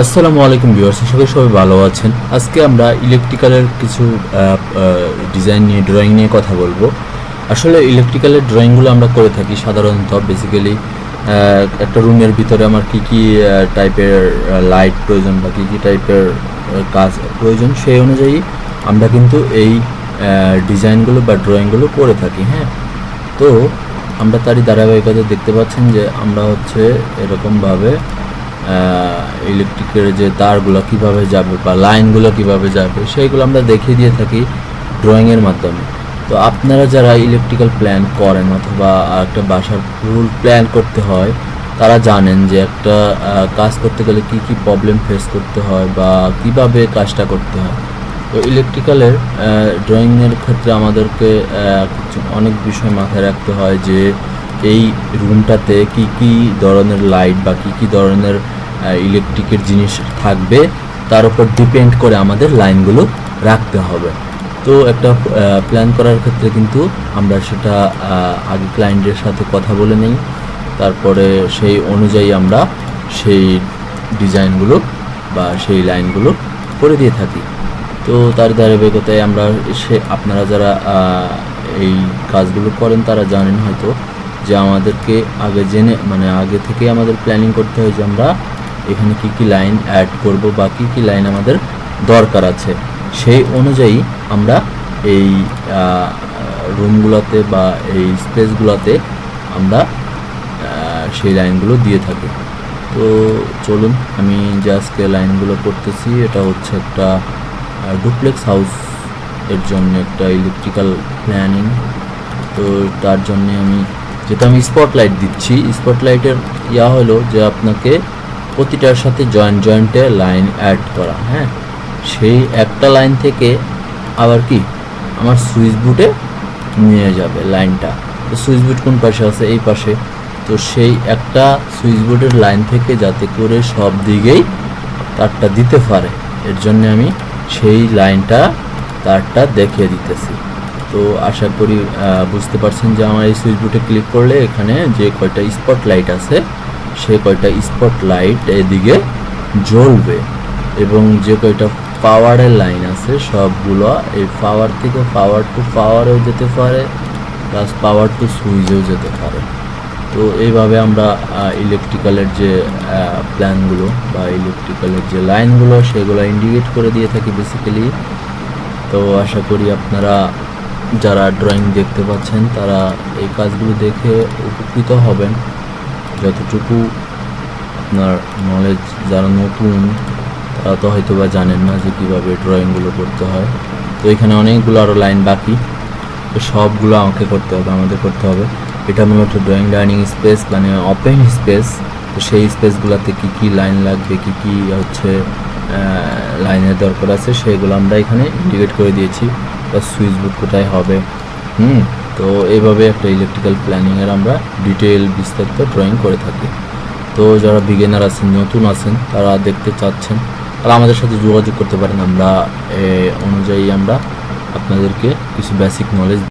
আসসালামু আলাইকুম ভিউয়ার্স, আশা করি সবাই ভালো আছেন। আজকে আমরা ইলেকট্রিক্যালের কিছু ডিজাইন নিয়ে ড্রয়িং নিয়ে কথা বলবো। আসলে ইলেকট্রিক্যালের ড্রয়িংগুলো আমরা করে থাকি সাধারণত বেসিক্যালি একটা রুমের ভিতরে আমার কী কী টাইপের লাইট প্রয়োজন বা কী কী টাইপের কাজ প্রয়োজন সেই অনুযায়ী আমরা কিন্তু এই ডিজাইনগুলো বা ড্রয়িংগুলো করে থাকি। হ্যাঁ, তো আমরা তারই ধারাবাহিকতা দেখতে পাচ্ছেন যে আমরা হচ্ছে এরকমভাবে ইলেকট্রিকের যে তারগুলো কিভাবে যাবে বা লাইনগুলো কিভাবে যাবে সেইগুলো আমরা দেখিয়ে দিয়ে থাকি ড্রয়িংয়ের মাধ্যমে। তো আপনারা যারা ইলেকট্রিক্যাল প্ল্যান করেন অথবা একটা বাসার ফুল প্ল্যান করতে হয়, তারা জানেন যে একটা কাজ করতে গেলে কি কি প্রবলেম ফেস করতে হয় বা কিভাবে কাজটা করতে হয়। তো ইলেকট্রিক্যালের ড্রয়িংয়ের ক্ষেত্রে আমাদেরকে অনেক বিষয় মাথায় রাখতে হয় যে এই রুমটাতে কি কি ধরনের লাইট বা কি কি ধরনের ইলেকট্রিকের জিনিস থাকবে তার উপর ডিপেন্ড করে আমাদের লাইনগুলো রাখতে হবে। তো একটা প্ল্যান করার ক্ষেত্রে কিন্তু আমরা সেটা আগে ক্লায়েন্টের সাথে কথা বলে নিই, তারপরে সেই অনুযায়ী আমরা সেই ডিজাইনগুলো বা সেই লাইনগুলো করে দিয়ে থাকি। তো তার ধারাবাহিকতায় আমরা আপনারা যারা এই কাজগুলো করেন তারা জানেন হয়তো যে আমাদেরকে আগে থেকে আমাদের প্ল্যানিং করতে হয় যে আমরা এখানে কি কি লাইন অ্যাড করব বা কি কি লাইন আমাদের দরকার আছে, সেই অনুযায়ী আমরা এই রুমগুলোতে বা এই স্পেসগুলোতে আমরা সেই লাইনগুলো দিয়ে থাকি। তো চলুন আমি যে আজকে লাইনগুলো করতেছি এটা হচ্ছে একটা ডুপ্লেক্স হাউস এর জন্য একটা ইলেকট্রিক্যাল প্ল্যানিং। তো তার জন্যে আমি স্পটলাইট দিচ্ছি। স্পটলাইটের হলো যে আপনাকে প্রতিটার সাথে জয়েন্টে লাইন অ্যাড করা। হ্যাঁ, সেই একটা লাইন থেকে আবার কি আমার সুইচ বুটে নিয়ে যাবে লাইনটা। তো সুইচ বুট কোন পাশে আছে? এই পাশে। তো সেই একটা সুইচ বোর্ডের লাইন থেকে যাতে করে সব দিকেই তারটা দিতে পারে, এর জন্য আমি সেই তারটা দেখিয়ে দিতেছি। তো আশা করি বুঝতে পারছেন যে আমার এই সুইচ বোর্ডে ক্লিক করলে এখানে যে কয়টা স্পট লাইট আছে সে কয়টা স্পট লাইট এদিকে জ্বলবে, এবং যে কয়টা পাওয়ারের লাইন আছে সবগুলো এই পাওয়ার থেকে পাওয়ার টু পাওয়ারেও যেতে পারে, প্লাস পাওয়ার টু সুইচেও যেতে পারে। তো এইভাবে আমরা ইলেকট্রিক্যালের যে প্ল্যানগুলো বা ইলেকট্রিক্যালের যে লাইনগুলো সেগুলো ইন্ডিকেট করে দিয়ে থাকি বেসিক্যালি। তো আশা করি আপনারা যারা ড্রয়িং দেখতে পাচ্ছেন তারা এই কাজগুলো দেখে উপকৃত হবেন। যতটুকু আপনার নলেজ, যারা নতুন তারা তো হয়তো বা জানেন না যে কীভাবে ড্রয়িংগুলো করতে হয়। তো এখানে অনেকগুলো আরও লাইন বাকি, তো সবগুলো আমাদের করতে হবে। এটা মূলত ড্রয়িং ডাইনিং স্পেস মানে ওপেন স্পেস। তো সেই স্পেসগুলোতে কী কী লাইন লাগবে, কী কী হচ্ছে লাইনের দরকার আছে সেগুলো আমরা এখানে ইন্ডিকেট করে দিয়েছি। প্লাস সুইচ বোর্ড কোথায় হবে। তো এইভাবে একটা ইলেকট্রিক্যাল প্ল্যানিংয়ের আমরা ডিটেল বিস্তারিত ড্রয়িং করে থাকি। তো যারা বিগিনার আছেন, নতুন আছেন, তারা দেখতে চাচ্ছেন তারা আমাদের সাথে যোগাযোগ করতে পারেন। আমরা অনুযায়ী আমরা আপনাদেরকে কিছু বেসিক নলেজ